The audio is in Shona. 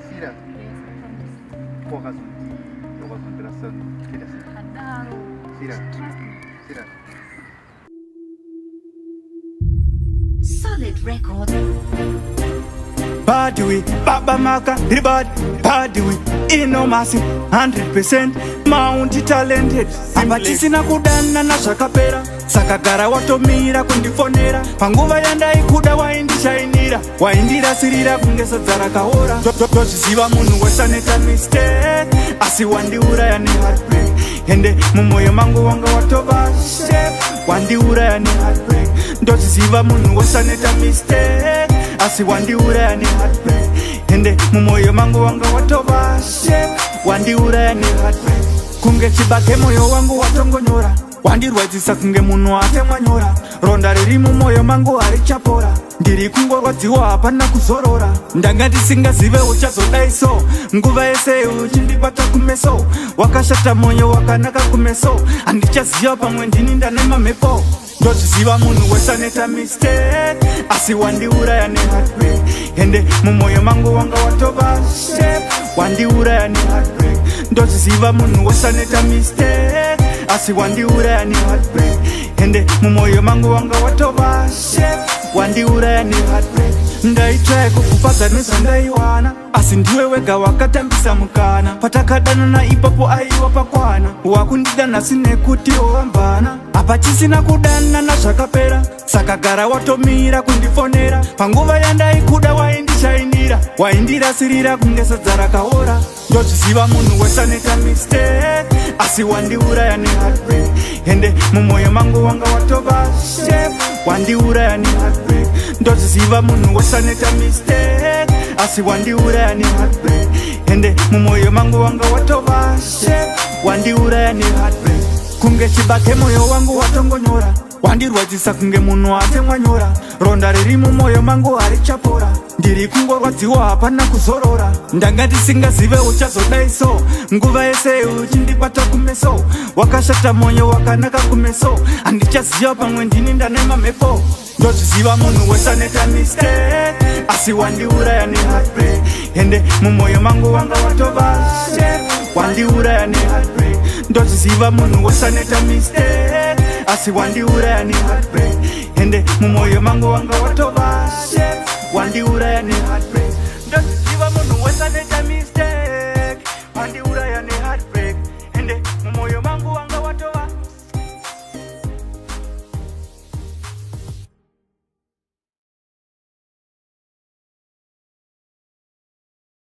Sira, Yes, I promise. kuwa kazunti, yoga kontrasan, kira sira. Hadaro. Sira, Trust me. sira. Solid record. Badiwi, Baba Maka, Ribad, Badiwi, Inomasi, 100% Mount talented. Abatisina kudana na shakapera, sakagara watomira kundifonera. Panguva yandai kuda waindishainira, waindira sirira kungesa dzara kahora. Tochiziva munhu wesaneta mistake, asi wandiuraya ne heartbreak. Ende mumoyo mangu wanga watova chef, wandiuraya ne heartbreak. Ndochiziva munhu wesaneta mistake, asi wandiuraya ne heartbreak. Ende mumoyo mangu wanga watova chef, wandiuraya ne heartbreak. Kunge chibake moyo wangu watongonyora, wandirwadzisa kunge munhu atemwanyora. Ronda riri mumoyo mangu harichapora, ndiri kungorwadziwa hapana kuzorora. Ndanga ndisingazive uchazodai so, nguva yese uchindibata kumeso. Wakashata moyo wakanaka kumeso, handichaziva pamwe ndini ndane mamhepo. Ndochiziva munhu wesaneta mistake, asi wandiuraya ne heartbreak. Ende mumoyo mangu wanga watova chef, wandiuraya ne heartbreak. Ndochiziva munhu wesaneta mistake, asi wandiuraya ne heartbreak. Ende mumoyo mangu wanga watova chef, wandiuraya ne heartbreak. Ndaitrai kukufadza nezvandaiwana, asi ndiwe wega wakatambisa mukana. Patakadana na ipapo aiwa pakwana, wakundida nhasi nekuti owambana. Hapachisina kudana nazvakapera, sakagara watomira kundifonera. Panguva yandaikuda waindishainira, waindirasirira kunge sadza rakaora. Ndochiziva munhu wesaneta mistake, asi wandiuraya ne heartbreak. Ende mumoyo mangu wanga watova chef, wandiuraya ne heartbreak. Ndochiziva munhu wesaneta mistake, asi wandiuraya ne heartbreak. Ende mumoyo mangu wanga watova chef, wandiuraya ne heartbreak. Kunge chibake moyo wangu watongonyora, wandirwadzisa kunge munhu atemwanyora. Ronda riri mumoyo mangu harichapora, ndiri kungorwadziwa hapana kuzorora. Ndanga ndisingazive uchazodai so, nguva yese uchindibata kumeso. Wakashata moyo wakanaka kumeso, handichaziva pamwe ndini ndane mamhepo. Ndochiziva munhu wesaneta mistake, asi wandiuraya ne heartbreak. Ende mumoyo mangu wanga watova chef, wandiuraya ne heartbreak. Ndochiziva munhu wesaneta mistake, asi wandiuraya ne heartbreak. Ende mumoyo mangu wanga watova chef, wandiuraya ne heartbreak. Ndochiziva munhu wesaneta mistake.